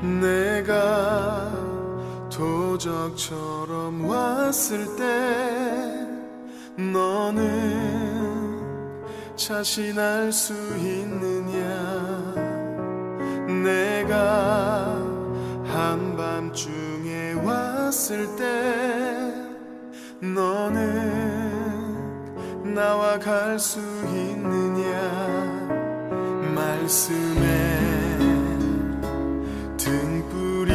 내가 도적처럼 왔을 때 너는 자신할 수 있느냐? 내가 한밤중에 왔을 때 너는 나와 갈 수 있느냐? 말씀에 등불이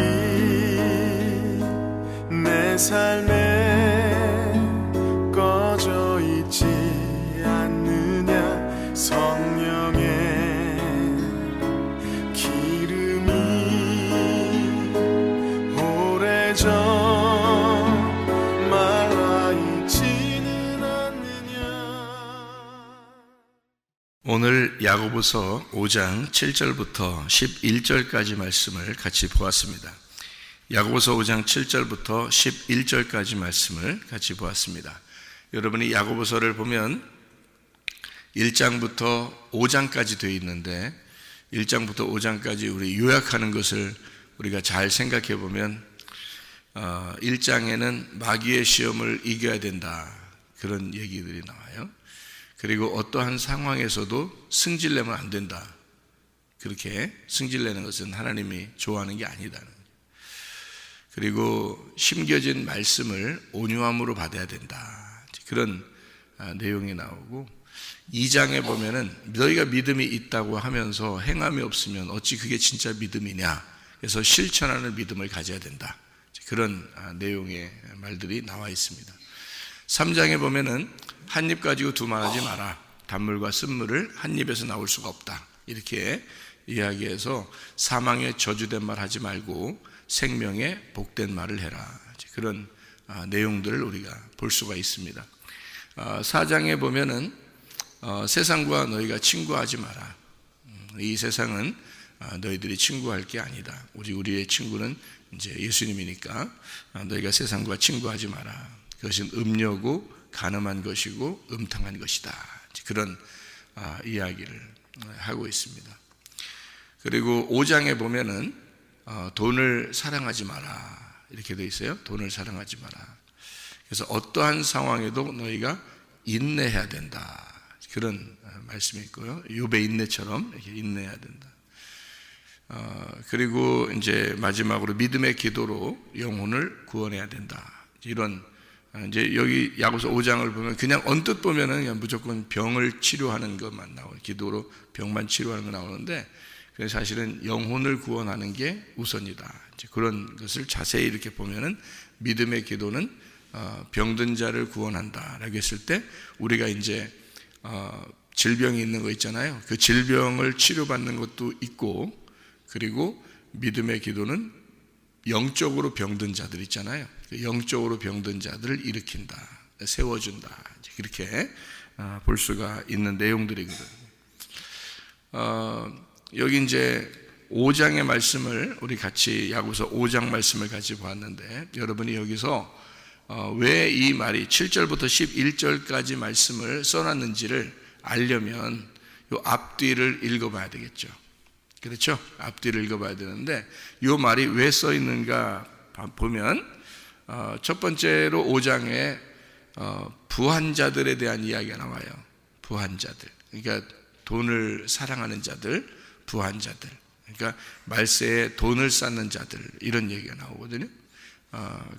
내 삶에 꺼져 있지 않느냐? 성령의 기름이 오래전 말라 있지는 않느냐? 오늘 야고보서 5장 7절부터 11절까지 말씀을 같이 보았습니다. 야고보서 5장 7절부터 11절까지 말씀을 같이 보았습니다. 여러분이 야고보서를 보면 1장부터 5장까지 되어 있는데 1장부터 5장까지 우리 요약하는 것을 우리가 잘 생각해 보면 1장에는 마귀의 시험을 이겨야 된다, 그런 얘기들이 나와요. 그리고 어떠한 상황에서도 승질내면 안 된다, 그렇게 승질내는 것은 하나님이 좋아하는 게 아니다. 그리고 심겨진 말씀을 온유함으로 받아야 된다, 그런 내용이 나오고, 2장에 보면은 너희가 믿음이 있다고 하면서 행함이 없으면 어찌 그게 진짜 믿음이냐, 그래서 실천하는 믿음을 가져야 된다, 그런 내용의 말들이 나와 있습니다. 3장에 보면은 한 입 가지고 두말하지 마라, 단물과 쓴물을 한 입에서 나올 수가 없다, 이렇게 이야기해서 사망의 저주된 말 하지 말고 생명의 복된 말을 해라, 그런 내용들을 우리가 볼 수가 있습니다. 4장에 보면은 세상과 너희가 친구하지 마라. 이 세상은 너희들이 친구할 게 아니다. 우리의 친구는 이제 예수님이니까 너희가 세상과 친구하지 마라. 그것은 음료고 간음한 것이고 음탕한 것이다, 그런 이야기를 하고 있습니다. 그리고 5장에 보면은 돈을 사랑하지 마라, 이렇게 되어 있어요. 돈을 사랑하지 마라. 그래서 어떠한 상황에도 너희가 인내해야 된다, 그런 말씀이 있고요. 욥의 인내처럼 이렇게 인내해야 된다. 그리고 이제 마지막으로 믿음의 기도로 영혼을 구원해야 된다. 이런 이제 여기 야고보서 5장을 보면 그냥 언뜻 보면은 그냥 무조건 병을 치료하는 것만 나와요. 기도로 병만 치료하는 거 나오는데 사실은 영혼을 구원하는 게 우선이다. 그런 것을 자세히 이렇게 보면은 믿음의 기도는 병든 자를 구원한다라고 했을 때 우리가 이제 질병이 있는 거 있잖아요. 그 질병을 치료받는 것도 있고, 그리고 믿음의 기도는 영적으로 병든 자들 있잖아요. 그 영적으로 병든 자들을 일으킨다, 세워준다, 그렇게 볼 수가 있는 내용들이거든요. 여기 이제 5장의 말씀을 우리 같이 야고보서 5장 말씀을 같이 보았는데, 여러분이 여기서 왜 이 말이 7절부터 11절까지 말씀을 써놨는지를 알려면 이 앞뒤를 읽어봐야 되겠죠. 그렇죠? 앞뒤를 읽어봐야 되는데 이 말이 왜 써 있는가 보면 첫 번째로 5장에 부한 자들에 대한 이야기가 나와요. 부한 자들, 그러니까 돈을 사랑하는 자들, 부한 자들, 그러니까 말세에 돈을 쌓는 자들, 이런 얘기가 나오거든요.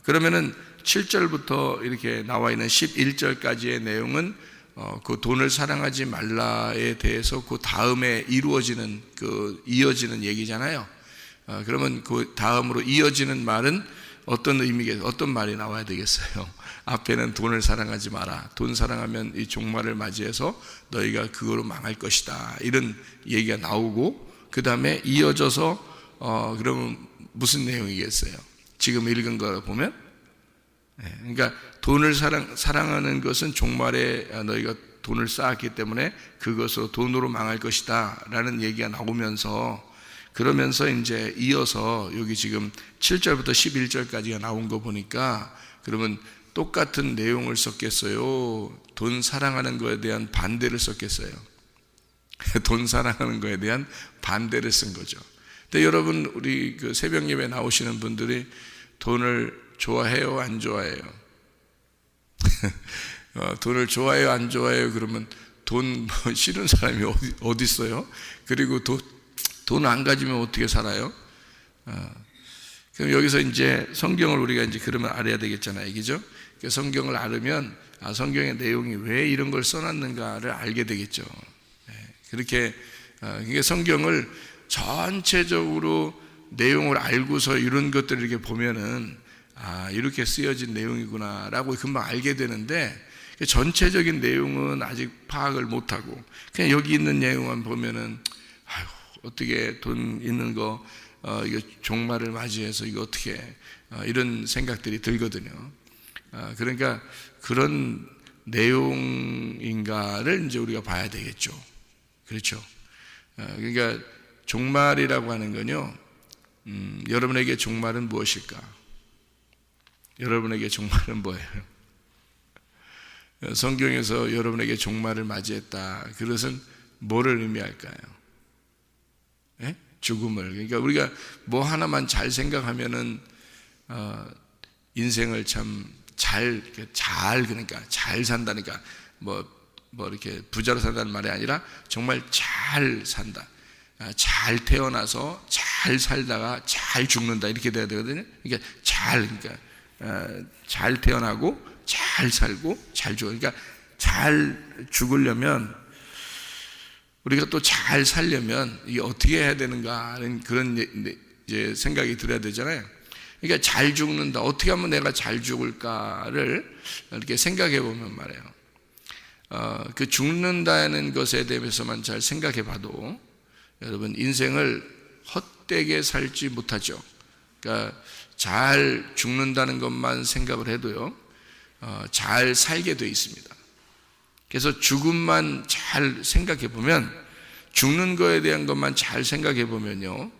그러면은 7절부터 이렇게 나와 있는 11절까지의 내용은 그 돈을 사랑하지 말라에 대해서 그 다음에 이루어지는 이어지는 얘기잖아요. 그러면 그 다음으로 이어지는 말은 어떤 의미겠어요? 어떤 말이 나와야 되겠어요? 앞에는 돈을 사랑하지 마라, 돈 사랑하면 이 종말을 맞이해서 너희가 그거로 망할 것이다, 이런 얘기가 나오고, 그 다음에 이어져서 그러면 무슨 내용이겠어요? 지금 읽은 거 보면, 그러니까 돈을 사랑하는 것은 종말에 너희가 돈을 쌓았기 때문에 그것으로 돈으로 망할 것이다 라는 얘기가 나오면서, 그러면서 이제 이어서 여기 지금 7절부터 11절까지가 나온 거 보니까, 그러면 똑같은 내용을 썼겠어요? 돈 사랑하는 거에 대한 반대를 썼겠어요? 돈 사랑하는 거에 대한 반대를 쓴 거죠. 근데 여러분, 우리 그 새벽 예배 나오시는 분들이 돈을 좋아해요, 안 좋아해요? 돈을 좋아해요, 안 좋아해요? 그러면 돈 싫은 사람이 어디 있어요? 그리고 돈 안 가지면 어떻게 살아요? 그럼 여기서 이제 성경을 우리가 이제 그러면 알아야 되겠잖아요, 그죠? 성경을 알으면 성경의 내용이 왜 이런 걸 써놨는가를 알게 되겠죠. 그렇게 그러니까 성경을 전체적으로 내용을 알고서 이런 것들을 이렇게 보면은 이렇게 쓰여진 내용이구나라고 금방 알게 되는데, 전체적인 내용은 아직 파악을 못하고 그냥 여기 있는 내용만 보면은 어떻게 돈 있는 거 이거 종말을 맞이해서 이거 어떻게 이런 생각들이 들거든요. 그러니까 그런 내용인가를 이제 우리가 봐야 되겠죠. 그렇죠. 그러니까 종말이라고 하는 건요, 여러분에게 종말은 무엇일까? 여러분에게 종말은 뭐예요? 성경에서 여러분에게 종말을 맞이했다, 그것은 뭐를 의미할까요? 예? 죽음을. 그러니까 우리가 뭐 하나만 잘 생각하면은 인생을 참 그러니까 잘 산다니까 뭐 이렇게 부자로 산다는 말이 아니라 정말 잘 산다, 잘 태어나서 잘 살다가 잘 죽는다, 이렇게 돼야 되거든요. 그러니까 잘 태어나고 잘 살고 잘 죽어. 그러니까 잘 죽으려면, 우리가 또 잘 살려면 이게 어떻게 해야 되는가 하는 그런 이제 생각이 들어야 되잖아요. 그러니까 잘 죽는다, 어떻게 하면 내가 잘 죽을까를 이렇게 생각해 보면 말이에요, 그 죽는다는 것에 대해서만 잘 생각해 봐도 여러분 인생을 헛되게 살지 못하죠. 그러니까 잘 죽는다는 것만 생각을 해도요, 잘 살게 되어 있습니다. 그래서 죽음만 잘 생각해 보면, 죽는 거에 대한 것만 잘 생각해 보면요,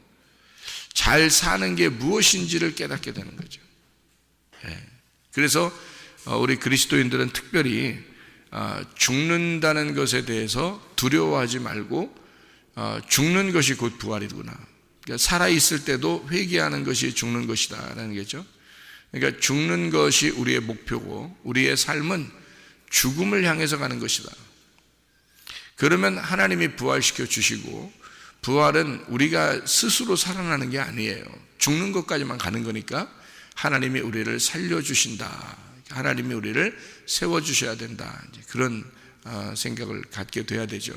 잘 사는 게 무엇인지를 깨닫게 되는 거죠. 그래서 우리 그리스도인들은 특별히 죽는다는 것에 대해서 두려워하지 말고, 죽는 것이 곧 부활이구나, 그러니까 살아있을 때도 회개하는 것이 죽는 것이다 라는 거죠. 그러니까 죽는 것이 우리의 목표고, 우리의 삶은 죽음을 향해서 가는 것이다. 그러면 하나님이 부활시켜 주시고, 부활은 우리가 스스로 살아나는 게 아니에요. 죽는 것까지만 가는 거니까 하나님이 우리를 살려주신다, 하나님이 우리를 세워주셔야 된다, 그런 생각을 갖게 돼야 되죠.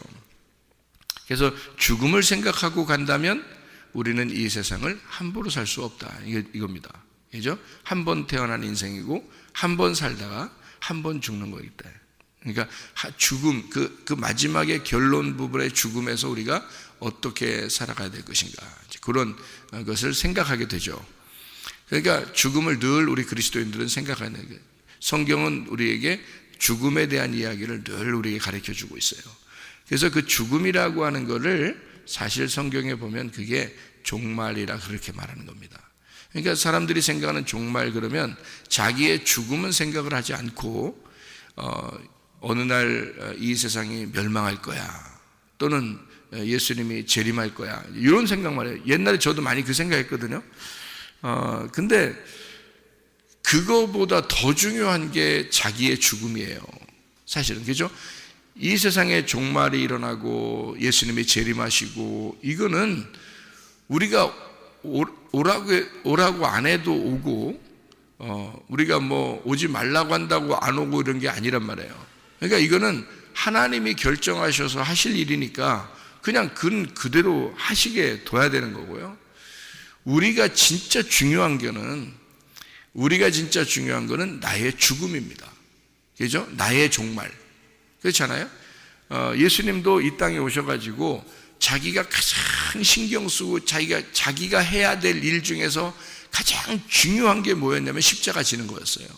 그래서 죽음을 생각하고 간다면 우리는 이 세상을 함부로 살 수 없다, 이겁니다. 그죠? 한 번 태어난 인생이고 한 번 살다가 한 번 죽는 거겠다. 그러니까 죽음, 그 마지막의 결론 부분의 죽음에서 우리가 어떻게 살아가야 될 것인가, 그런 것을 생각하게 되죠. 그러니까 죽음을 늘 우리 그리스도인들은 생각하는 거예요. 성경은 우리에게 죽음에 대한 이야기를 늘 우리에게 가르쳐 주고 있어요. 그래서 그 죽음이라고 하는 거를 사실 성경에 보면 그게 종말이라 그렇게 말하는 겁니다. 그러니까 사람들이 생각하는 종말 그러면 자기의 죽음은 생각을 하지 않고 어느 날 이 세상이 멸망할 거야, 또는 예수님이 재림할 거야, 이런 생각만 해요. 옛날에 저도 많이 그 생각했거든요. 근데 그거보다 더 중요한 게 자기의 죽음이에요, 사실은. 그죠? 이 세상에 종말이 일어나고 예수님이 재림하시고, 이거는 우리가 오라고 안 해도 오고, 우리가 뭐 오지 말라고 한다고 안 오고 이런 게 아니란 말이에요. 그러니까 이거는 하나님이 결정하셔서 하실 일이니까 그냥 그대로 하시게 둬야 되는 거고요. 우리가 진짜 중요한 거는 나의 죽음입니다. 그죠? 나의 종말. 그렇잖아요? 예수님도 이 땅에 오셔가지고 자기가 가장 신경 쓰고 자기가 해야 될 일 중에서 가장 중요한 게 뭐였냐면 십자가 지는 거였어요.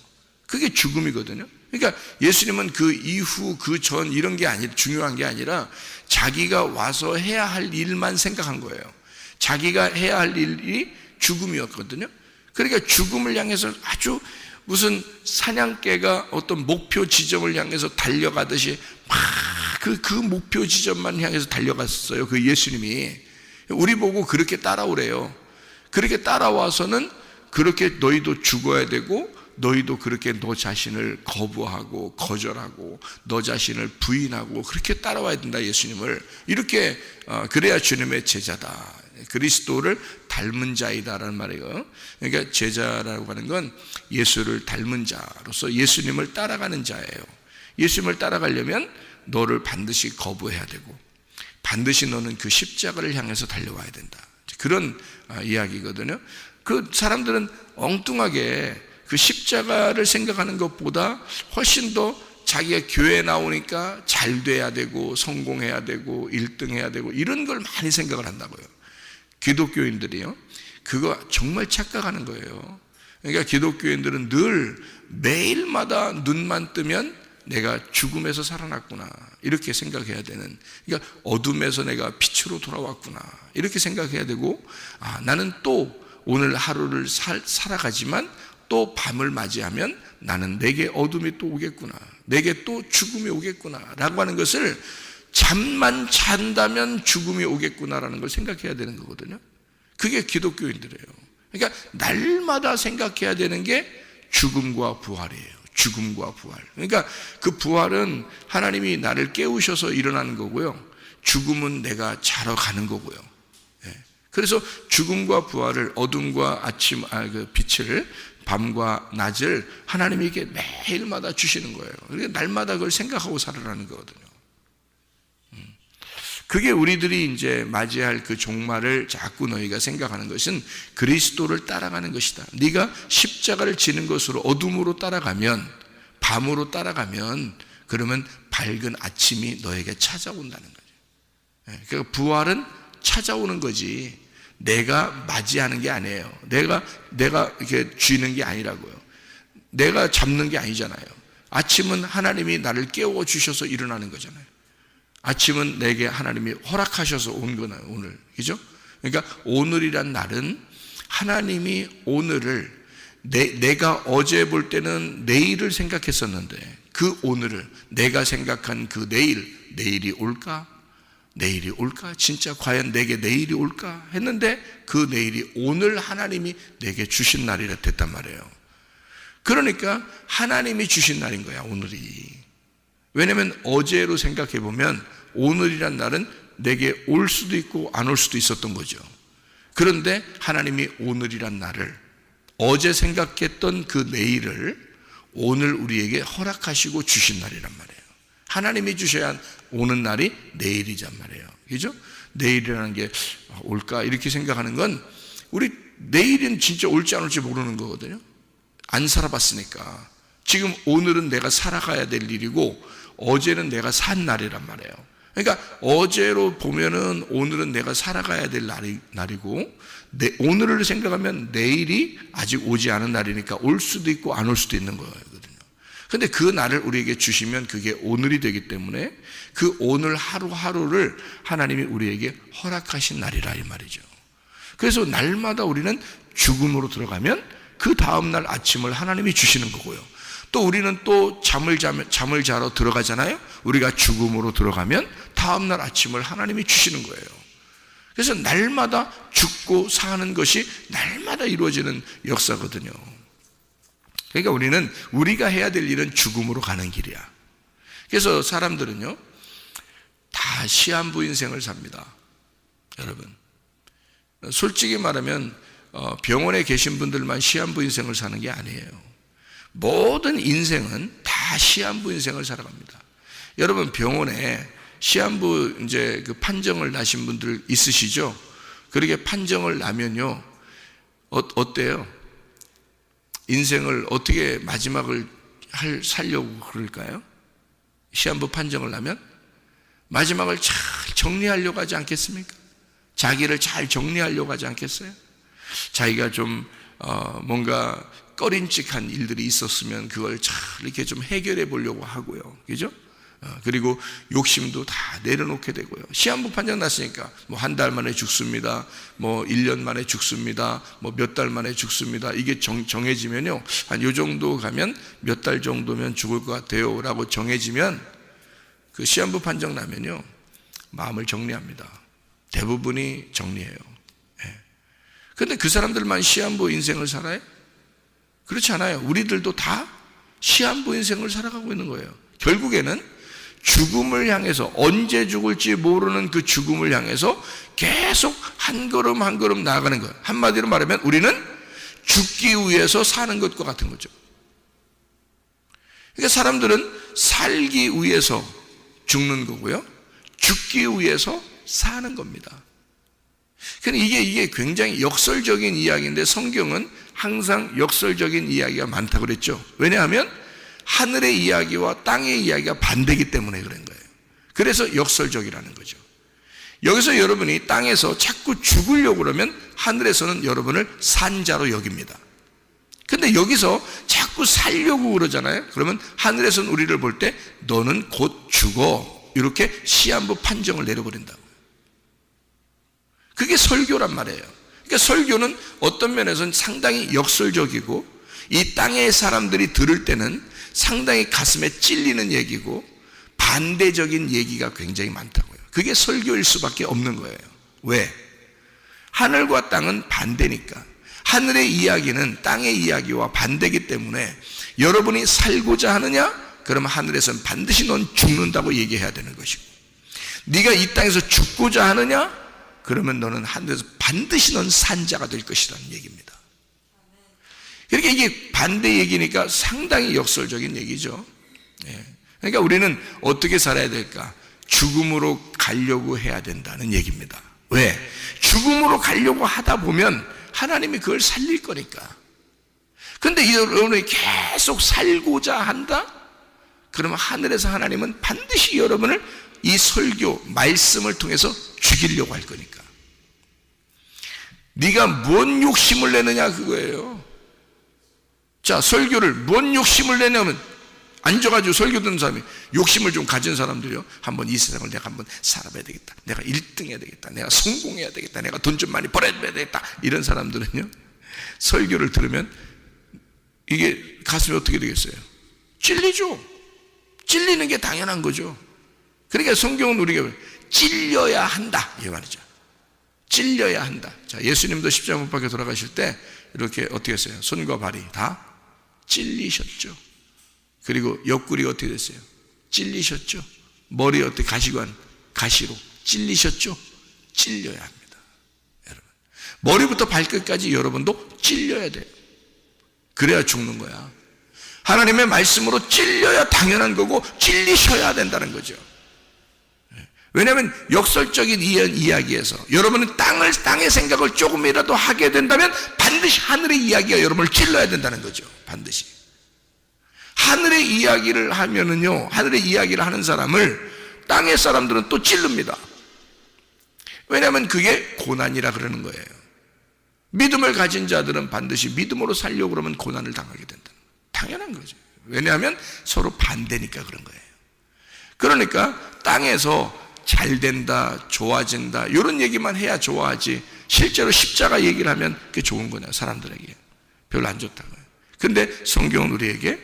그게 죽음이거든요. 그러니까 예수님은 그 이후 그 전 이런 게 중요한 게 아니라 자기가 와서 해야 할 일만 생각한 거예요. 자기가 해야 할 일이 죽음이었거든요. 그러니까 죽음을 향해서 아주 무슨 사냥개가 어떤 목표 지점을 향해서 달려가듯이 막 그 목표 지점만 향해서 달려갔어요, 그 예수님이. 우리 보고 그렇게 따라오래요. 그렇게 따라와서는 그렇게 너희도 죽어야 되고, 너희도 그렇게 너 자신을 거부하고 거절하고 너 자신을 부인하고 그렇게 따라와야 된다, 예수님을. 이렇게 그래야 주님의 제자다, 그리스도를 닮은 자이다라는 말이에요. 그러니까 제자라고 하는 건 예수를 닮은 자로서 예수님을 따라가는 자예요. 예수님을 따라가려면 너를 반드시 거부해야 되고, 반드시 너는 그 십자가를 향해서 달려와야 된다, 그런 이야기거든요. 그 사람들은 엉뚱하게 그 십자가를 생각하는 것보다 훨씬 더 자기가 교회에 나오니까 잘 돼야 되고 성공해야 되고 1등 해야 되고 이런 걸 많이 생각을 한다고요. 기독교인들이요, 그거 정말 착각하는 거예요. 그러니까 기독교인들은 늘 매일마다 눈만 뜨면 내가 죽음에서 살아났구나, 이렇게 생각해야 되는, 그러니까 어둠에서 내가 빛으로 돌아왔구나, 이렇게 생각해야 되고, 나는 또 오늘 하루를 살아가지만 또 밤을 맞이하면 나는 내게 어둠이 또 오겠구나, 내게 또 죽음이 오겠구나 라고 하는 것을, 잠만 잔다면 죽음이 오겠구나라는 걸 생각해야 되는 거거든요. 그게 기독교인들이에요. 그러니까 날마다 생각해야 되는 게 죽음과 부활이에요. 죽음과 부활. 그러니까 그 부활은 하나님이 나를 깨우셔서 일어나는 거고요, 죽음은 내가 자러 가는 거고요. 그래서 죽음과 부활을, 어둠과 아침, 그 빛을, 밤과 낮을 하나님이 이렇게 매일마다 주시는 거예요. 그러니까 날마다 그걸 생각하고 살아라는 거거든요. 그게 우리들이 이제 맞이할 그 종말을 자꾸 너희가 생각하는 것은 그리스도를 따라가는 것이다. 네가 십자가를 지는 것으로 어둠으로 따라가면, 밤으로 따라가면, 그러면 밝은 아침이 너에게 찾아온다는 거죠. 그러니까 부활은 찾아오는 거지, 내가 맞이하는 게 아니에요. 내가 이렇게 쥐는 게 아니라고요. 내가 잡는 게 아니잖아요. 아침은 하나님이 나를 깨워 주셔서 일어나는 거잖아요. 아침은 내게 하나님이 허락하셔서 온 거나요, 오늘. 그죠? 그러니까 오늘이란 날은 하나님이 오늘을, 내가 어제 볼 때는 내일을 생각했었는데 그 오늘을, 내가 생각한 그 내일이 올까? 내일이 올까? 진짜 과연 내게 내일이 올까? 했는데 그 내일이 오늘 하나님이 내게 주신 날이라 됐단 말이에요. 그러니까 하나님이 주신 날인 거야, 오늘이. 왜냐하면 어제로 생각해 보면 오늘이란 날은 내게 올 수도 있고 안 올 수도 있었던 거죠. 그런데 하나님이 오늘이란 날을, 어제 생각했던 그 내일을 오늘 우리에게 허락하시고 주신 날이란 말이에요. 하나님이 주셔야 오는 날이 내일이란 말이에요. 그죠? 내일이라는 게 올까? 이렇게 생각하는 건, 우리 내일은 진짜 올지 안 올지 모르는 거거든요. 안 살아봤으니까. 지금 오늘은 내가 살아가야 될 일이고 어제는 내가 산 날이란 말이에요. 그러니까 어제로 보면은 오늘은 내가 살아가야 될 날이고, 오늘을 생각하면 내일이 아직 오지 않은 날이니까 올 수도 있고 안 올 수도 있는 거거든요. 근데 그 날을 우리에게 주시면 그게 오늘이 되기 때문에 그 오늘 하루하루를 하나님이 우리에게 허락하신 날이라 이 말이죠. 그래서 날마다 우리는 죽음으로 들어가면 그 다음날 아침을 하나님이 주시는 거고요. 또 우리는 또 잠을 자러 들어가잖아요. 우리가 죽음으로 들어가면 다음날 아침을 하나님이 주시는 거예요. 그래서 날마다 죽고 사는 것이 날마다 이루어지는 역사거든요. 그러니까 우리가 해야 될 일은 죽음으로 가는 길이야. 그래서 사람들은요, 다 시한부 인생을 삽니다. 여러분, 솔직히 말하면 병원에 계신 분들만 시한부 인생을 사는 게 아니에요. 모든 인생은 다 시한부 인생을 살아갑니다. 여러분, 병원에 시한부 이제 그 판정을 나신 분들 있으시죠? 그렇게 판정을 나면요, 어때요? 인생을 어떻게 마지막을 살려고 그럴까요? 시한부 판정을 나면 마지막을 잘 정리하려고 하지 않겠습니까? 자기를 잘 정리하려고 하지 않겠어요? 자기가 좀 뭔가 꺼림칙한 일들이 있었으면 그걸 잘 이렇게 좀 해결해 보려고 하고요. 그죠? 그리고 욕심도 다 내려놓게 되고요. 시한부 판정 났으니까 뭐 한 달 만에 죽습니다. 뭐 1년 만에 죽습니다. 뭐 몇 달 만에 죽습니다. 이게 정해지면요, 한 요 정도 가면 몇 달 정도면 죽을 것 같아요 라고 정해지면 그 시한부 판정 나면요, 마음을 정리합니다. 대부분이 정리해요. 그런데 그 사람들만 시한부 인생을 살아요? 그렇지 않아요. 우리들도 다 시한부 인생을 살아가고 있는 거예요. 결국에는 죽음을 향해서, 언제 죽을지 모르는 그 죽음을 향해서 계속 한 걸음 한 걸음 나아가는 거예요. 한마디로 말하면 우리는 죽기 위해서 사는 것과 같은 거죠. 그러니까 사람들은 살기 위해서 죽는 거고요, 죽기 위해서 사는 겁니다. 그러니까 이게 굉장히 역설적인 이야기인데, 성경은 항상 역설적인 이야기가 많다고 그랬죠. 왜냐하면 하늘의 이야기와 땅의 이야기가 반대이기 때문에 그런 거예요. 그래서 역설적이라는 거죠. 여기서 여러분이 땅에서 자꾸 죽으려고 그러면 하늘에서는 여러분을 산자로 여깁니다. 근데 여기서 자꾸 살려고 그러잖아요. 그러면 하늘에서는 우리를 볼 때 너는 곧 죽어, 이렇게 시한부 판정을 내려버린다고요. 그게 설교란 말이에요. 그러니까 설교는 어떤 면에서는 상당히 역설적이고, 이 땅의 사람들이 들을 때는 상당히 가슴에 찔리는 얘기고, 반대적인 얘기가 굉장히 많다고요. 그게 설교일 수밖에 없는 거예요. 왜? 하늘과 땅은 반대니까. 하늘의 이야기는 땅의 이야기와 반대이기 때문에 여러분이 살고자 하느냐? 그러면 하늘에서는 반드시 넌 죽는다고 얘기해야 되는 것이고, 네가 이 땅에서 죽고자 하느냐? 그러면 너는 하늘에서 반드시 넌 산자가 될 것이라는 얘기입니다. 그러니까 이게 반대 얘기니까 상당히 역설적인 얘기죠. 그러니까 우리는 어떻게 살아야 될까? 죽음으로 가려고 해야 된다는 얘기입니다. 왜? 죽음으로 가려고 하다 보면 하나님이 그걸 살릴 거니까. 그런데 여러분이 계속 살고자 한다? 그러면 하늘에서 하나님은 반드시 여러분을 이 설교, 말씀을 통해서 죽이려고 할 거니까. 네가 뭔 욕심을 내느냐 그거예요. 자, 설교를 뭔 욕심을 내냐면, 앉아가지고 설교 듣는 사람이 욕심을 좀 가진 사람들이요, 한번 이 세상을 내가 한번 살아봐야 되겠다, 내가 1등 해야 되겠다, 내가 성공해야 되겠다, 내가 돈 좀 많이 벌어야 되겠다, 이런 사람들은요, 설교를 들으면 이게 가슴이 어떻게 되겠어요? 찔리죠. 찔리는 게 당연한 거죠. 그러니까 성경은 우리가 찔려야 한다 이 말이죠. 찔려야 한다. 자, 예수님도 십자가 못 박혀 돌아가실 때 이렇게 어떻게 했어요? 손과 발이 다 찔리셨죠. 그리고 옆구리 어떻게 됐어요? 찔리셨죠. 머리 어떻게 가시로 찔리셨죠. 찔려야 합니다. 여러분, 머리부터 발끝까지 여러분도 찔려야 돼요. 그래야 죽는 거야. 하나님의 말씀으로 찔려야 당연한 거고, 찔리셔야 된다는 거죠. 왜냐하면 역설적인 이야기에서 여러분은 땅의 생각을 조금이라도 하게 된다면 반드시 하늘의 이야기가 여러분을 찔러야 된다는 거죠. 반드시. 하늘의 이야기를 하면은요, 하늘의 이야기를 하는 사람을 땅의 사람들은 또 찔릅니다. 왜냐하면 그게 고난이라 그러는 거예요. 믿음을 가진 자들은 반드시 믿음으로 살려고 그러면 고난을 당하게 된다. 당연한 거죠. 왜냐하면 서로 반대니까 그런 거예요. 그러니까 땅에서 잘 된다, 좋아진다, 이런 얘기만 해야 좋아하지, 실제로 십자가 얘기를 하면 그게 좋은 거냐, 사람들에게. 별로 안 좋다고요. 근데 성경은 우리에게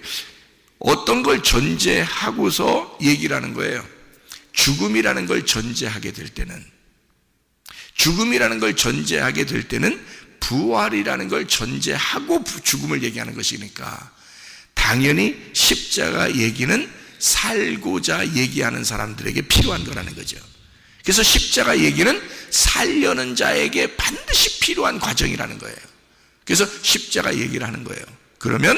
어떤 걸 전제하고서 얘기를 하는 거예요. 죽음이라는 걸 전제하게 될 때는, 죽음이라는 걸 전제하게 될 때는 부활이라는 걸 전제하고 죽음을 얘기하는 것이니까 당연히 십자가 얘기는 살고자 얘기하는 사람들에게 필요한 거라는 거죠. 그래서 십자가 얘기는 살려는 자에게 반드시 필요한 과정이라는 거예요. 그래서 십자가 얘기를 하는 거예요. 그러면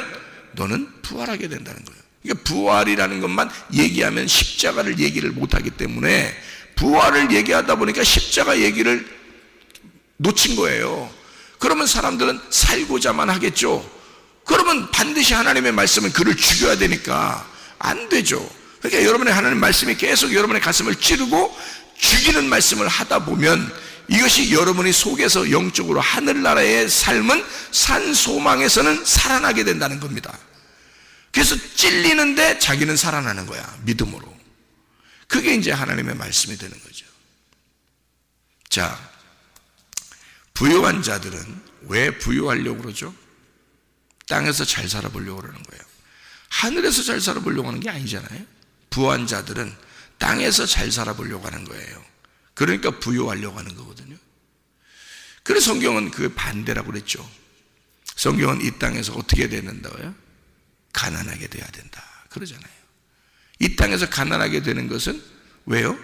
너는 부활하게 된다는 거예요. 그러니까 부활이라는 것만 얘기하면 십자가를 얘기를 못하기 때문에 부활을 얘기하다 보니까 십자가 얘기를 놓친 거예요. 그러면 사람들은 살고자만 하겠죠. 그러면 반드시 하나님의 말씀은 그를 죽여야 되니까 안 되죠. 그러니까 여러분의 하나님 말씀이 계속 여러분의 가슴을 찌르고 죽이는 말씀을 하다 보면 이것이 여러분이 속에서 영적으로 하늘나라의 삶은 산 소망에서는 살아나게 된다는 겁니다. 그래서 찔리는데 자기는 살아나는 거야, 믿음으로. 그게 이제 하나님의 말씀이 되는 거죠. 자, 부유한 자들은 왜 부유하려고 그러죠? 땅에서 잘 살아보려고 그러는 거예요. 하늘에서 잘 살아보려고 하는 게 아니잖아요. 부유한 자들은 땅에서 잘 살아보려고 하는 거예요. 그러니까 부요하려고 하는 거거든요. 그래서 성경은 그 반대라고 그랬죠. 성경은 이 땅에서 어떻게 되는다고요? 가난하게 돼야 된다 그러잖아요. 이 땅에서 가난하게 되는 것은 왜요?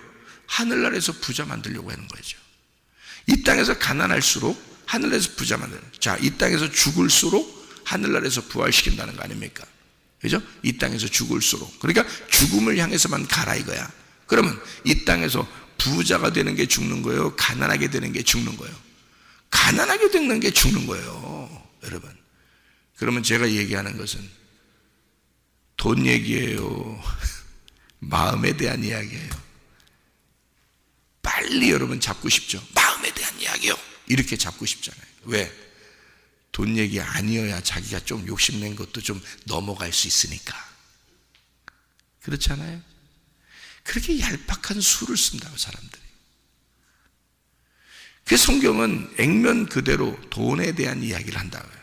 하늘나라에서 부자 만들려고 하는 거죠. 이 땅에서 가난할수록 하늘나라에서 부자 만드는, 자, 이 땅에서 죽을수록 하늘나라에서 부활시킨다는 거 아닙니까? 그죠? 이 땅에서 죽을수록, 그러니까 죽음을 향해서만 가라 이거야. 그러면 이 땅에서 부자가 되는 게 죽는 거예요? 가난하게 되는 게 죽는 거예요? 가난하게 되는 게 죽는 거예요, 여러분. 그러면 제가 얘기하는 것은 돈 얘기예요? 마음에 대한 이야기예요? 빨리 여러분 잡고 싶죠? 마음에 대한 이야기요. 이렇게 잡고 싶잖아요. 왜? 돈 얘기 아니어야 자기가 좀 욕심낸 것도 좀 넘어갈 수 있으니까. 그렇잖아요? 그렇게 얄팍한 수를 쓴다고 사람들이. 그 성경은 액면 그대로 돈에 대한 이야기를 한다고요.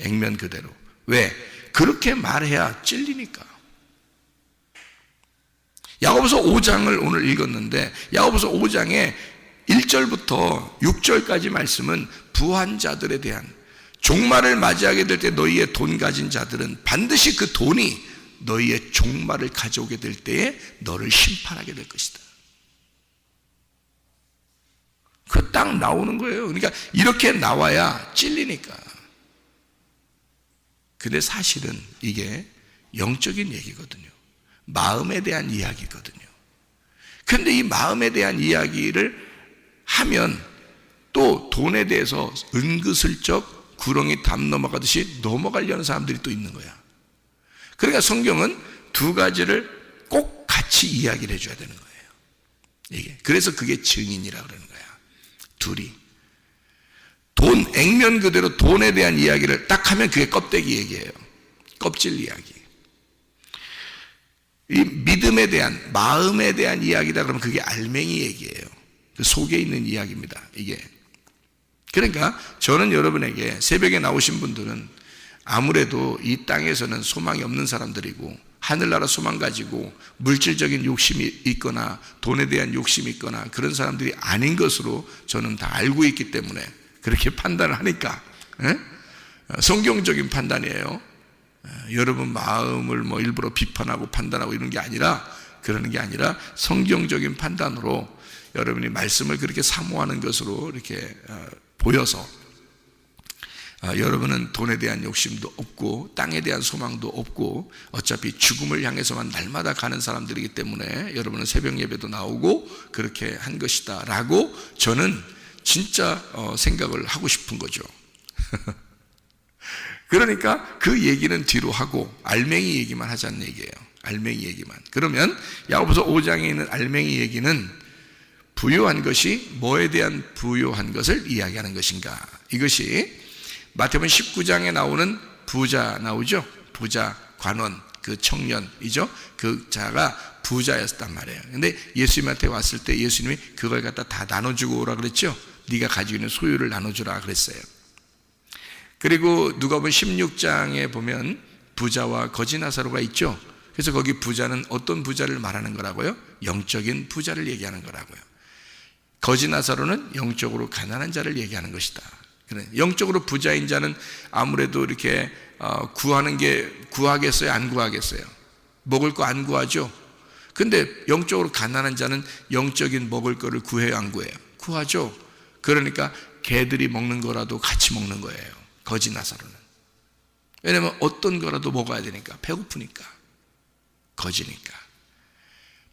액면 그대로. 왜? 그렇게 말해야 찔리니까. 야고보서 5장을 오늘 읽었는데 야고보서 5장에 1절부터 6절까지 말씀은 부한 자들에 대한, 종말을 맞이하게 될 때 너희의 돈 가진 자들은 반드시 그 돈이 너희의 종말을 가져오게 될 때에 너를 심판하게 될 것이다. 그 딱 나오는 거예요. 그러니까 이렇게 나와야 찔리니까. 근데 사실은 이게 영적인 얘기거든요. 마음에 대한 이야기거든요. 그런데 이 마음에 대한 이야기를 하면 또 돈에 대해서 은근슬쩍 구렁이 담 넘어가듯이 넘어가려는 사람들이 또 있는 거야. 그러니까 성경은 두 가지를 꼭 같이 이야기를 해줘야 되는 거예요. 이게. 그래서 그게 증인이라고 그러는 거야. 둘이. 돈, 액면 그대로 돈에 대한 이야기를 딱 하면 그게 껍데기 얘기예요. 껍질 이야기. 이 믿음에 대한, 마음에 대한 이야기다 그러면 그게 알맹이 얘기예요. 그 속에 있는 이야기입니다, 이게. 그러니까 저는 여러분에게 새벽에 나오신 분들은 아무래도 이 땅에서는 소망이 없는 사람들이고 하늘나라 소망 가지고 물질적인 욕심이 있거나 돈에 대한 욕심이 있거나 그런 사람들이 아닌 것으로 저는 다 알고 있기 때문에 그렇게 판단을 하니까, 성경적인 판단이에요. 여러분 마음을 뭐 일부러 비판하고 판단하고 이런 게 아니라, 그러는 게 아니라 성경적인 판단으로 여러분이 말씀을 그렇게 사모하는 것으로 이렇게 보여서, 여러분은 돈에 대한 욕심도 없고 땅에 대한 소망도 없고 어차피 죽음을 향해서만 날마다 가는 사람들이기 때문에 여러분은 새벽 예배도 나오고 그렇게 한 것이다 라고 저는 진짜 생각을 하고 싶은 거죠. 그러니까 그 얘기는 뒤로 하고 알맹이 얘기만 하자는 얘기예요. 알맹이 얘기만. 그러면 야고보서 5장에 있는 알맹이 얘기는 부요한 것이 뭐에 대한 부요한 것을 이야기하는 것인가. 이것이 마태복음 19장에 나오는 부자 나오죠. 부자, 관원, 그 청년이죠. 그 자가 부자였단 말이에요. 근데 예수님한테 왔을 때 예수님이 그걸 갖다 다 나눠주고 오라 그랬죠. 네가 가지고 있는 소유를 나눠주라 그랬어요. 그리고 누가복음 16장에 보면 부자와 거지 나사로가 있죠. 그래서 거기 부자는 어떤 부자를 말하는 거라고요? 영적인 부자를 얘기하는 거라고요. 거지 나사로는 영적으로 가난한 자를 얘기하는 것이다. 영적으로 부자인 자는 아무래도 이렇게 구하는 게 구하겠어요? 안 구하겠어요? 먹을 거 안 구하죠? 근데 영적으로 가난한 자는 영적인 먹을 거를 구해요? 안 구해요? 구하죠? 그러니까 개들이 먹는 거라도 같이 먹는 거예요. 거지 나사로는. 왜냐하면 어떤 거라도 먹어야 되니까, 배고프니까, 거지니까.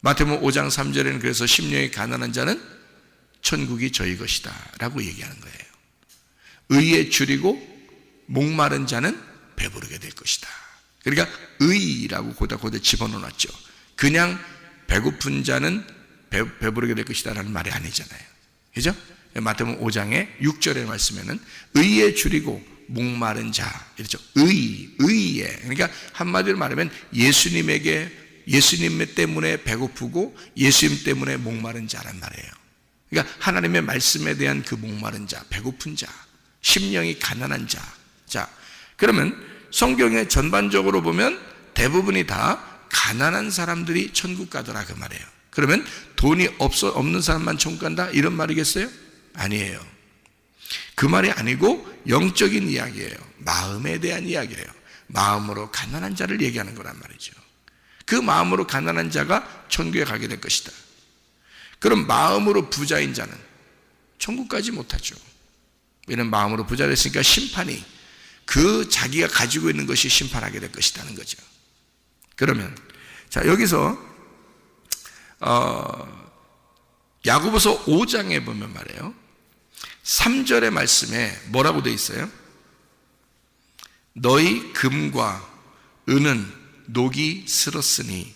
마태복음 5장 3절에는 그래서 심령이 가난한 자는 천국이 저희 것이다 라고 얘기하는 거예요. 의에 줄이고 목마른 자는 배부르게 될 것이다. 그러니까 의라고 고다 집어넣어놨죠. 그냥 배고픈 자는 배부르게 될 것이다 라는 말이 아니잖아요. 그죠? 마태복음 5장의 6절의 말씀에는 의에 줄이고 목마른 자, 이렇죠. 의에. 그러니까 한마디로 말하면 예수님 때문에 배고프고 예수님 때문에 목마른 자란 말이에요. 그러니까 하나님의 말씀에 대한 그 목마른 자, 배고픈 자, 심령이 가난한 자. 자, 그러면 성경에 전반적으로 보면 대부분이 다 가난한 사람들이 천국 가더라 그 말이에요. 그러면 돈이 없는 사람만 천국 간다? 이런 말이겠어요? 아니에요. 그 말이 아니고 영적인 이야기예요. 마음에 대한 이야기예요. 마음으로 가난한 자를 얘기하는 거란 말이죠. 그 마음으로 가난한 자가 천국에 가게 될 것이다. 그럼 마음으로 부자인 자는 천국까지 못하죠. 왜냐하면 마음으로 부자 됐으니까 심판이 그 자기가 가지고 있는 것이 심판하게 될 것이라는 거죠. 그러면 자, 여기서 야고보서 5장에 보면 말이에요, 3절의 말씀에 뭐라고 되어 있어요? 너희 금과 은은 녹이 슬었으니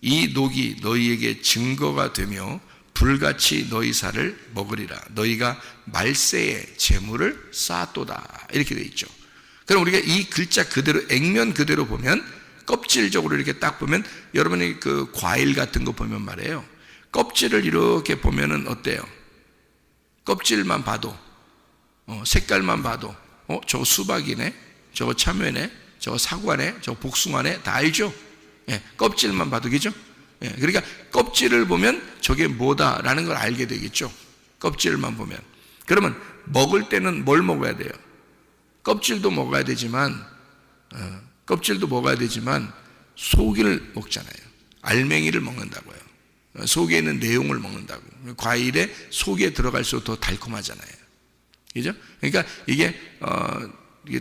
이 녹이 너희에게 증거가 되며 불같이 너희 살을 먹으리라. 너희가 말세에 재물을 쌓았도다. 이렇게 되어 있죠. 그럼 우리가 이 글자 그대로, 액면 그대로 보면, 껍질적으로 이렇게 딱 보면, 여러분이 그 과일 같은 거 보면 말이에요, 껍질을 이렇게 보면은 어때요? 껍질만 봐도, 색깔만 봐도, 저거 수박이네, 저거 참외네, 저거 사과네, 저거 복숭아네, 다 알죠? 예, 껍질만 봐도, 그죠? 예, 그러니까 껍질을 보면 저게 뭐다라는 걸 알게 되겠죠. 껍질만 보면. 그러면 먹을 때는 뭘 먹어야 돼요? 껍질도 먹어야 되지만, 속을 먹잖아요. 알맹이를 먹는다고요. 속에 있는 내용을 먹는다고. 과일에 속에 들어갈수록 더 달콤하잖아요. 그죠? 그러니까 이게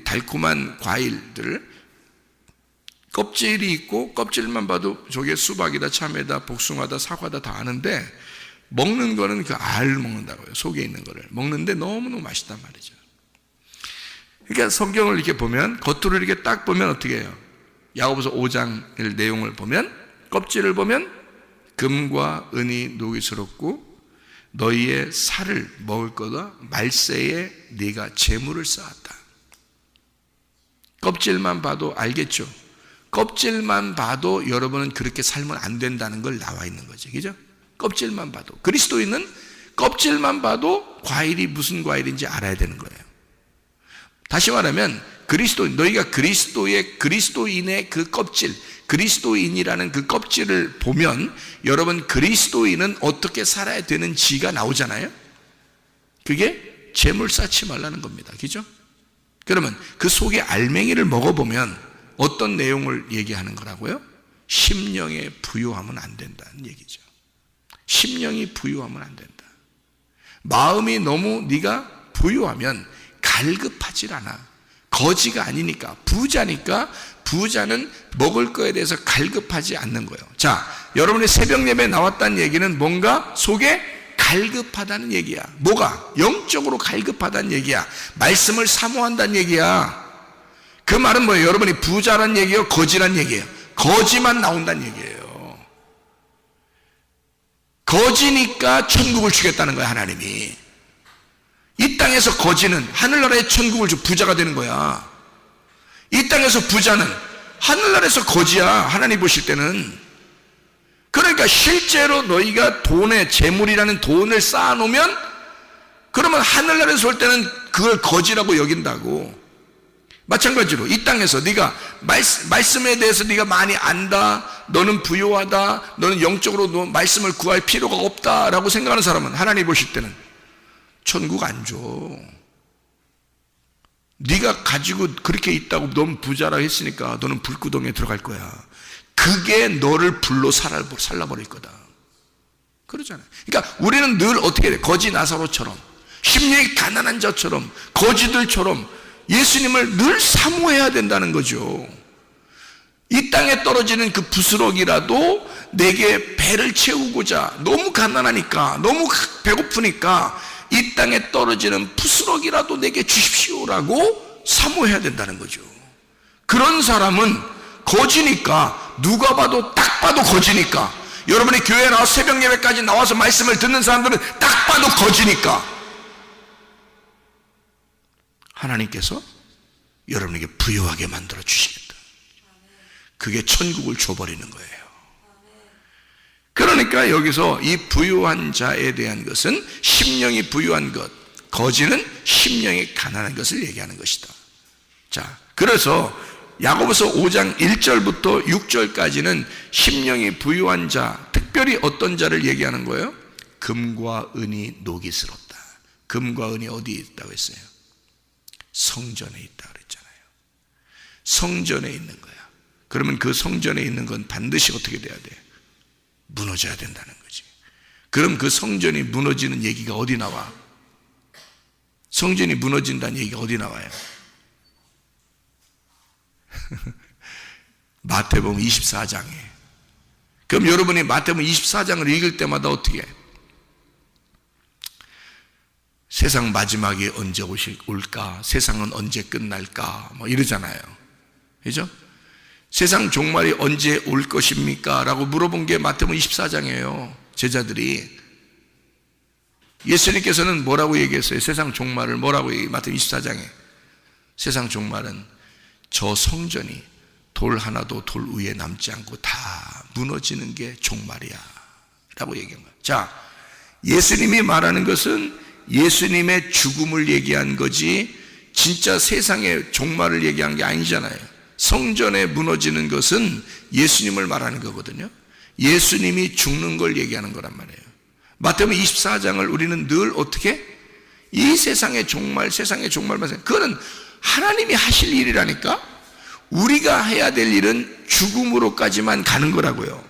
달콤한 과일들, 껍질이 있고 껍질만 봐도 저게 수박이다, 참외다, 복숭아다, 사과다 다 아는데, 먹는 거는 그 알을 먹는다고요. 속에 있는 거를 먹는데 너무너무 맛있단 말이죠. 그러니까 성경을 이렇게 보면, 겉으로 이렇게 딱 보면 어떻게 해요? 야고보서 5장 내용을 보면, 껍질을 보면 금과 은이 녹이스럽고 너희의 살을 먹을 거다. 말세에 네가 재물을 쌓았다. 껍질만 봐도 알겠죠? 껍질만 봐도 여러분은 그렇게 살면 안 된다는 걸 나와 있는 거죠. 그죠? 껍질만 봐도. 그리스도인은 껍질만 봐도 과일이 무슨 과일인지 알아야 되는 거예요. 다시 말하면 너희가 그리스도인의 그 껍질, 그리스도인이라는 그 껍질을 보면 여러분 그리스도인은 어떻게 살아야 되는지가 나오잖아요. 그게 재물 쌓지 말라는 겁니다. 그죠? 그러면 그 속에 알맹이를 먹어보면 어떤 내용을 얘기하는 거라고요? 심령에 부요하면 안 된다는 얘기죠. 심령이 부요하면 안 된다. 마음이 너무 네가 부요하면 갈급하질 않아. 거지가 아니니까, 부자니까, 부자는 먹을 거에 대해서 갈급하지 않는 거예요. 자, 여러분의 새벽 예배에 나왔다는 얘기는 뭔가 속에 갈급하다는 얘기야. 뭐가? 영적으로 갈급하다는 얘기야. 말씀을 사모한다는 얘기야. 그 말은 뭐예요? 여러분이 부자란 얘기예요? 거지란 얘기예요? 거지만 나온다는 얘기예요. 거지니까 천국을 주겠다는 거야, 하나님이. 이 땅에서 거지는 하늘나라의 천국을 주 부자가 되는 거야. 이 땅에서 부자는 하늘나라에서 거지야, 하나님 보실 때는. 그러니까 실제로 너희가 재물이라는 돈을 쌓아놓으면, 그러면 하늘나라에서 올 때는 그걸 거지라고 여긴다고. 마찬가지로 이 땅에서 네가 말씀에 대해서 네가 많이 안다, 너는 부요하다, 너는 영적으로 너 말씀을 구할 필요가 없다라고 생각하는 사람은 하나님 보실 때는 천국 안 줘. 네가 가지고 그렇게 있다고 넌 부자라 했으니까 너는 불구덩이에 들어갈 거야. 그게 너를 불로 살라버릴 거다. 그러잖아요. 그러니까 우리는 늘 어떻게 돼? 거지 나사로처럼, 심령이 가난한 자처럼, 거지들처럼 예수님을 늘 사모해야 된다는 거죠. 이 땅에 떨어지는 그 부스럭이라도 내게 배를 채우고자, 너무 가난하니까, 너무 배고프니까 이 땅에 떨어지는 부스럭이라도 내게 주십시오라고 사모해야 된다는 거죠. 그런 사람은 거지니까, 누가 봐도 딱 봐도 거지니까, 여러분이 교회에 나와서 새벽 예배까지 나와서 말씀을 듣는 사람들은 딱 봐도 거지니까 하나님께서 여러분에게 부유하게 만들어 주시겠다. 그게 천국을 줘버리는 거예요. 그러니까 여기서 이 부유한 자에 대한 것은 심령이 부유한 것, 거지는 심령이 가난한 것을 얘기하는 것이다. 자, 그래서 야고보서 5장 1절부터 6절까지는 심령이 부유한 자, 특별히 어떤 자를 얘기하는 거예요? 금과 은이 녹이스럽다. 금과 은이 어디에 있다고 했어요? 성전에 있다고 그랬잖아요. 성전에 있는 거야. 그러면 그 성전에 있는 건 반드시 어떻게 돼야 돼? 무너져야 된다는 거지. 그럼 그 성전이 무너지는 얘기가 어디 나와? 성전이 무너진다는 얘기가 어디 나와요? 마태복음 24장에. 그럼 여러분이 마태복음 24장을 읽을 때마다 어떻게 해? 세상 마지막이 언제 올까? 세상은 언제 끝날까? 뭐 이러잖아요. 그죠? 세상 종말이 언제 올 것입니까? 라고 물어본 게 마태복음 24장이에요. 제자들이. 예수님께서는 뭐라고 얘기했어요? 세상 종말을 뭐라고 얘기해요? 마태복음 24장에. 세상 종말은 저 성전이 돌 하나도 돌 위에 남지 않고 다 무너지는 게 종말이야 라고 얘기한 거예요. 자, 예수님이 말하는 것은 예수님의 죽음을 얘기한 거지 진짜 세상의 종말을 얘기한 게 아니잖아요. 성전에 무너지는 것은 예수님을 말하는 거거든요. 예수님이 죽는 걸 얘기하는 거란 말이에요. 마태복음 24장을 우리는 늘 어떻게? 이 세상의 종말, 세상의 종말만 생각. 그거는 하나님이 하실 일이라니까. 우리가 해야 될 일은 죽음으로까지만 가는 거라고요.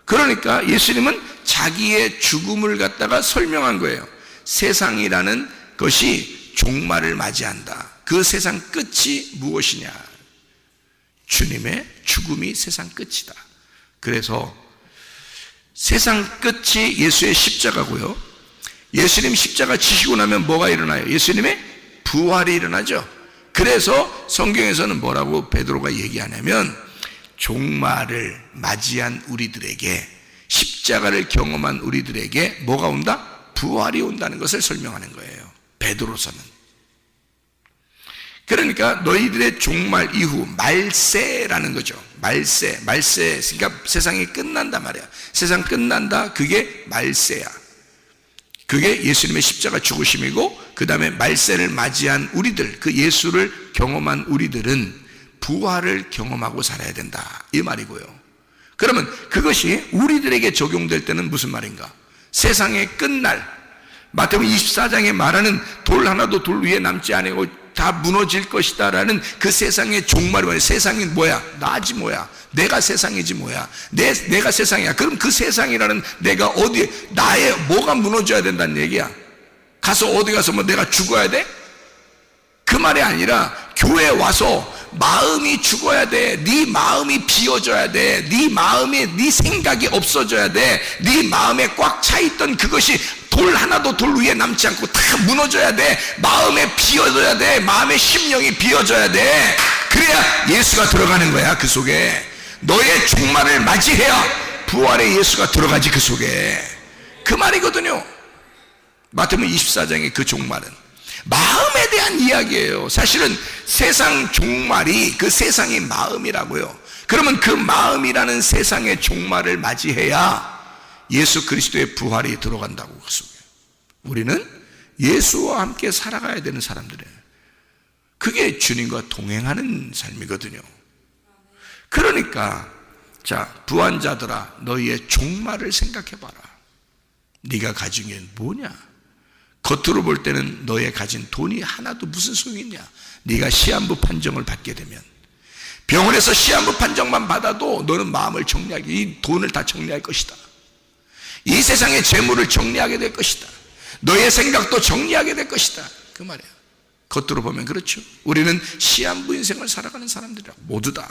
그러니까 예수님은 자기의 죽음을 갖다가 설명한 거예요. 세상이라는 것이 종말을 맞이한다. 그 세상 끝이 무엇이냐? 주님의 죽음이 세상 끝이다. 그래서 세상 끝이 예수의 십자가고요. 예수님 십자가 지시고 나면 뭐가 일어나요? 예수님의 부활이 일어나죠. 그래서 성경에서는 뭐라고 베드로가 얘기하냐면 종말을 맞이한 우리들에게, 십자가를 경험한 우리들에게 뭐가 온다? 부활이 온다는 것을 설명하는 거예요. 베드로서는. 그러니까 너희들의 종말 이후 말세라는 거죠. 말세. 그러니까 세상이 끝난다 말이야. 세상 끝난다. 그게 말세야. 그게 예수님의 십자가 죽으심이고, 그 다음에 말세를 맞이한 우리들, 그 예수를 경험한 우리들은 부활을 경험하고 살아야 된다, 이 말이고요. 그러면 그것이 우리들에게 적용될 때는 무슨 말인가? 세상의 끝날, 마태복음 24장에 말하는 돌 하나도 돌 위에 남지 아니고 다 무너질 것이다 라는 그 세상의 종말이 뭐야? 세상이 뭐야? 나지 뭐야? 내가 세상이지 뭐야? 내가 세상이야. 그럼 그 세상이라는 내가 어디에, 나의 뭐가 무너져야 된다는 얘기야? 가서 어디 가서 뭐 내가 죽어야 돼? 그 말이 아니라 교회에 와서 마음이 죽어야 돼. 네 마음이 비워져야 돼. 네 마음에 네 생각이 없어져야 돼. 네 마음에 꽉 차 있던 그것이 돌 하나도 돌 위에 남지 않고 다 무너져야 돼. 마음에 비워져야 돼. 마음의 심령이 비워져야 돼. 그래야 예수가 들어가는 거야. 그 속에 너의 종말을 맞이해야 부활의 예수가 들어가지. 그 속에 그 말이거든요. 마태복음 24장의 그 종말은 마음에 대한 이야기예요. 사실은 세상 종말이 그 세상의 마음이라고요. 그러면 그 마음이라는 세상의 종말을 맞이해야 예수 그리스도의 부활이 들어간다고. 그 속에 우리는 예수와 함께 살아가야 되는 사람들이에요. 그게 주님과 동행하는 삶이거든요. 그러니까 자, 부한자들아, 너희의 종말을 생각해봐라. 네가 가진 게 뭐냐? 겉으로 볼 때는 너의 가진 돈이 하나도 무슨 소용이 있냐? 네가 시한부 판정을 받게 되면, 병원에서 시한부 판정만 받아도 너는 마음을 정리하게, 이 돈을 다 정리할 것이다. 이 세상의 재물을 정리하게 될 것이다. 너의 생각도 정리하게 될 것이다. 그 말이야. 겉으로 보면 그렇죠. 우리는 시한부 인생을 살아가는 사람들이라, 모두 다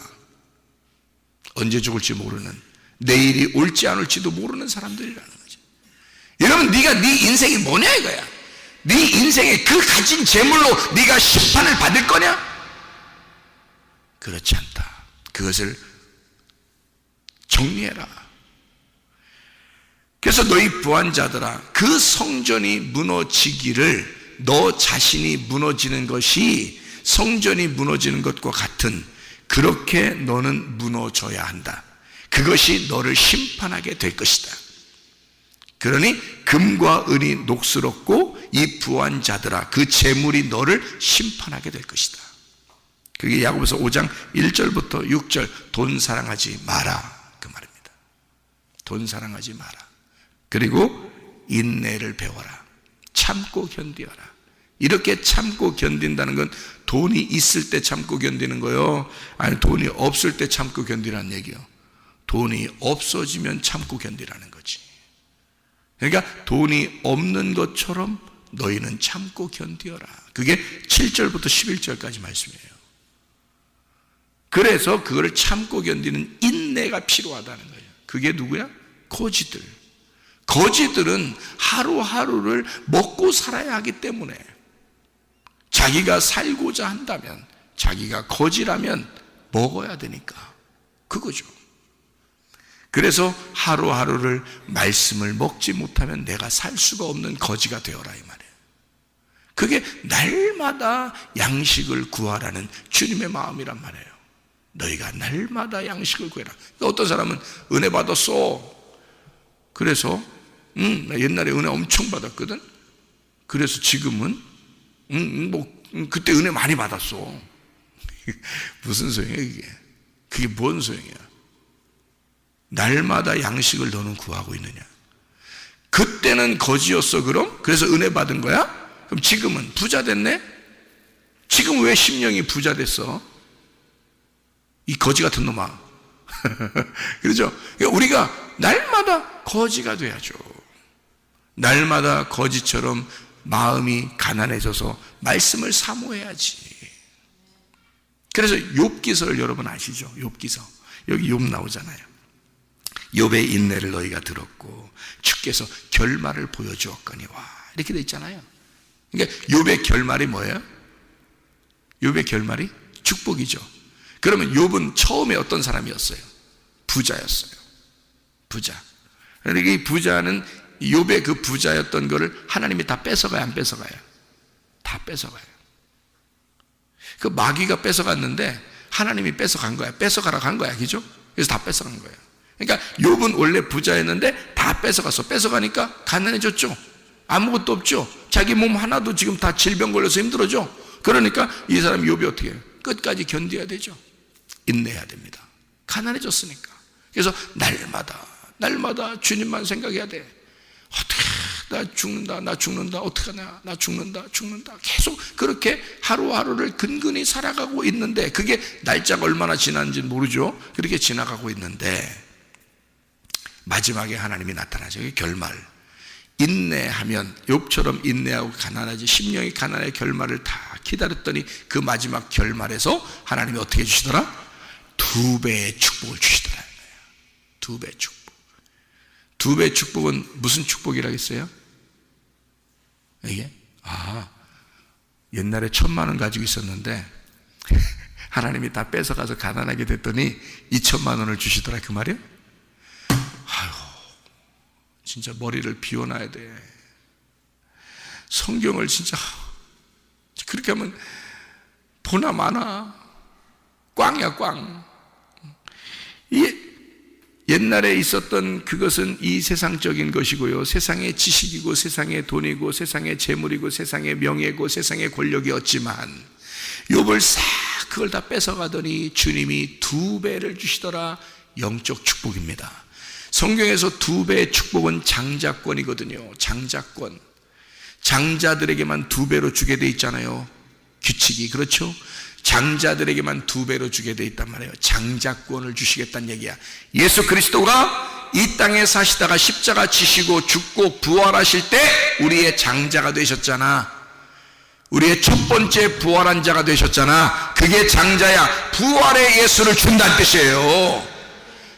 언제 죽을지 모르는, 내일이 올지 안 올지도 모르는 사람들이라는 거지. 여러분, 네가 네 인생이 뭐냐 이거야. 네 인생의 그 가진 재물로 네가 심판을 받을 거냐? 그렇지 않다. 그것을 정리해라. 그래서 너희 부한자들아, 그 성전이 무너지기를, 너 자신이 무너지는 것이 성전이 무너지는 것과 같은, 그렇게 너는 무너져야 한다. 그것이 너를 심판하게 될 것이다. 그러니 금과 은이 녹슬었고 이 부한 자들아, 그 재물이 너를 심판하게 될 것이다. 그게 야고보서 5장 1절부터 6절, 돈 사랑하지 마라 그 말입니다. 돈 사랑하지 마라. 그리고 인내를 배워라. 참고 견디어라. 이렇게 참고 견딘다는 건 돈이 있을 때 참고 견디는 거요, 아니 돈이 없을 때 참고 견디라는 얘기요. 돈이 없어지면 참고 견디라는 거지. 그러니까 돈이 없는 것처럼 너희는 참고 견디어라. 그게 7절부터 11절까지 말씀이에요. 그래서 그거를 참고 견디는 인내가 필요하다는 거예요. 그게 누구야? 거지들. 거지들은 하루하루를 먹고 살아야 하기 때문에, 자기가 살고자 한다면, 자기가 거지라면 먹어야 되니까 그거죠. 그래서 하루하루를 말씀을 먹지 못하면 내가 살 수가 없는 거지가 되어라 이 말이에요. 그게 날마다 양식을 구하라는 주님의 마음이란 말이에요. 너희가 날마다 양식을 구해라. 그러니까 어떤 사람은 은혜 받았어. 그래서 나 옛날에 은혜 엄청 받았거든. 그래서 지금은 그때 은혜 많이 받았어. 무슨 소용이야 이게? 그게 뭔 소용이야? 날마다 양식을 너는 구하고 있느냐? 그때는 거지였어 그럼? 그래서 은혜 받은 거야? 그럼 지금은 부자 됐네? 지금 왜 심령이 부자 됐어? 이 거지 같은 놈아. 그렇죠? 그러니까 우리가 날마다 거지가 돼야죠. 날마다 거지처럼 마음이 가난해져서 말씀을 사모해야지. 그래서 욥기서를 여러분 아시죠? 욥기서. 여기 욥 나오잖아요. 욥의 인내를 너희가 들었고 주께서 결말을 보여주었거니와, 이렇게 돼 있잖아요. 그러니까 욥의 결말이 뭐예요? 욥의 결말이 축복이죠. 그러면 욥은 처음에 어떤 사람이었어요? 부자였어요. 부자. 그러니까 이 부자는, 욥의 그 부자였던 거를 하나님이 다 뺏어가요, 안 뺏어가요? 다 뺏어가요. 그 마귀가 뺏어갔는데 하나님이 뺏어간 거야. 뺏어가라고 한 거야, 그죠? 그래서 다 뺏어간 거예요. 그러니까 욥은 원래 부자였는데 다 뺏어갔어. 뺏어가니까 가난해졌죠. 아무것도 없죠. 자기 몸 하나도 지금 다 질병 걸려서 힘들어져. 그러니까 이 사람 욥이 어떻게 해요? 끝까지 견뎌야 되죠. 인내해야 됩니다. 가난해졌으니까. 그래서 날마다 주님만 생각해야 돼. 어떻게, 나 죽는다, 어떡하냐, 나 죽는다. 계속 그렇게 하루하루를 근근히 살아가고 있는데, 그게 날짜가 얼마나 지났는지 모르죠. 그렇게 지나가고 있는데 마지막에 하나님이 나타나죠. 결말. 인내하면, 욥처럼 인내하고 가난하지, 심령이 가난의 결말을 다 기다렸더니 그 마지막 결말에서 하나님이 어떻게 해주시더라? 2배의 축복을 주시더라. 2배의 축복. 2배의 축복은 무슨 축복이라고 했어요? 이게? 옛날에 1,000만 원 가지고 있었는데 하나님이 다 뺏어가서 가난하게 됐더니 2,000만 원을 주시더라, 그 말이에요? 아유, 진짜 머리를 비워놔야 돼. 성경을 진짜 그렇게 하면 보나 마나 꽝이야, 꽝. 옛날에 있었던 그것은 이 세상적인 것이고요, 세상의 지식이고 세상의 돈이고 세상의 재물이고 세상의 명예고 세상의 권력이었지만, 욥을 싹 그걸 다 뺏어가더니 주님이 2배를 주시더라. 영적 축복입니다. 성경에서 2배의 축복은 장자권이거든요. 장자권. 장자들에게만 2배로 주게 돼 있잖아요. 규칙이. 그렇죠? 장자들에게만 2배로 주게 돼 있단 말이에요. 장자권을 주시겠다는 얘기야. 예수 그리스도가 이 땅에 사시다가 십자가 지시고 죽고 부활하실 때 우리의 장자가 되셨잖아. 우리의 첫 번째 부활한 자가 되셨잖아. 그게 장자야. 부활의 예수를 준다는 뜻이에요.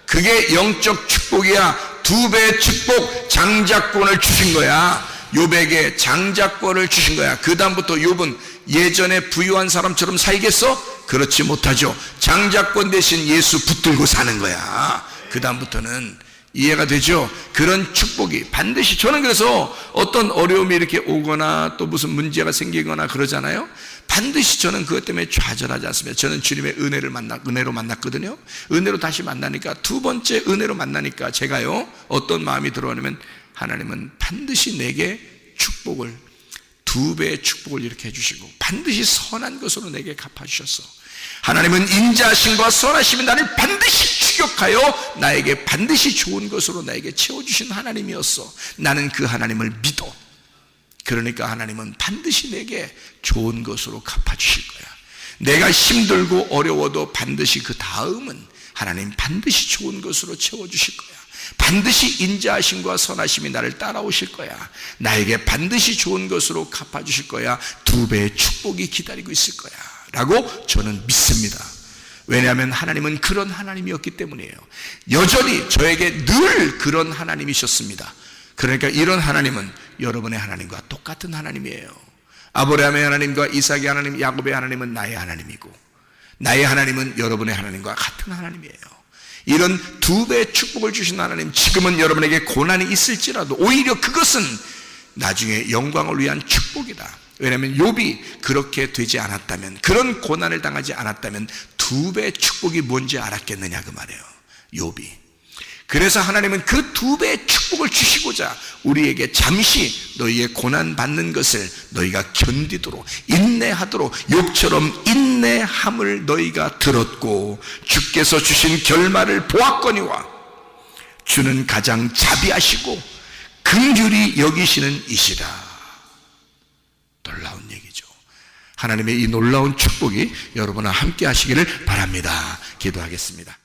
그게 영적 축복이야. 2배의 축복, 장자권을 주신 거야. 욥에게 장자권을 주신 거야. 그 다음부터 욥은 예전에 부유한 사람처럼 살겠어? 그렇지 못하죠. 장자권 대신 예수 붙들고 사는 거야. 그 다음부터는. 이해가 되죠? 그런 축복이 반드시, 저는 그래서 어떤 어려움이 이렇게 오거나 또 무슨 문제가 생기거나 그러잖아요. 반드시 저는 그것 때문에 좌절하지 않습니다. 저는 주님의 은혜로 만났거든요. 은혜로 다시 만나니까, 2번째 은혜로 만나니까 제가요, 어떤 마음이 들어오냐면, 하나님은 반드시 내게 축복을 2배의 축복을 이렇게 해주시고 반드시 선한 것으로 내게 갚아주셨어. 하나님은 인자하심과 선하심이 나를 반드시 추격하여 나에게 반드시 좋은 것으로 나에게 채워주신 하나님이었어. 나는 그 하나님을 믿어. 그러니까 하나님은 반드시 내게 좋은 것으로 갚아주실 거야. 내가 힘들고 어려워도 반드시 그 다음은 하나님 반드시 좋은 것으로 채워주실 거야. 반드시 인자하심과 선하심이 나를 따라오실 거야. 나에게 반드시 좋은 것으로 갚아주실 거야. 2배의 축복이 기다리고 있을 거야 라고 저는 믿습니다. 왜냐하면 하나님은 그런 하나님이었기 때문이에요. 여전히 저에게 늘 그런 하나님이셨습니다. 그러니까 이런 하나님은 여러분의 하나님과 똑같은 하나님이에요. 아브라함의 하나님과 이삭의 하나님, 야곱의 하나님은 나의 하나님이고 나의 하나님은 여러분의 하나님과 같은 하나님이에요. 이런 2배의 축복을 주신 하나님, 지금은 여러분에게 고난이 있을지라도 오히려 그것은 나중에 영광을 위한 축복이다. 왜냐하면 욥이 그렇게 되지 않았다면, 그런 고난을 당하지 않았다면 2배의 축복이 뭔지 알았겠느냐 그 말이에요. 욥이. 그래서 하나님은 그 2배의 축복을 주시고자 우리에게 잠시 너희의 고난받는 것을 너희가 견디도록, 인내하도록, 욥처럼 인내함을 너희가 들었고 주께서 주신 결말을 보았거니와 주는 가장 자비하시고 긍휼히 여기시는 이시라. 놀라운 얘기죠. 하나님의 이 놀라운 축복이 여러분과 함께 하시기를 바랍니다. 기도하겠습니다.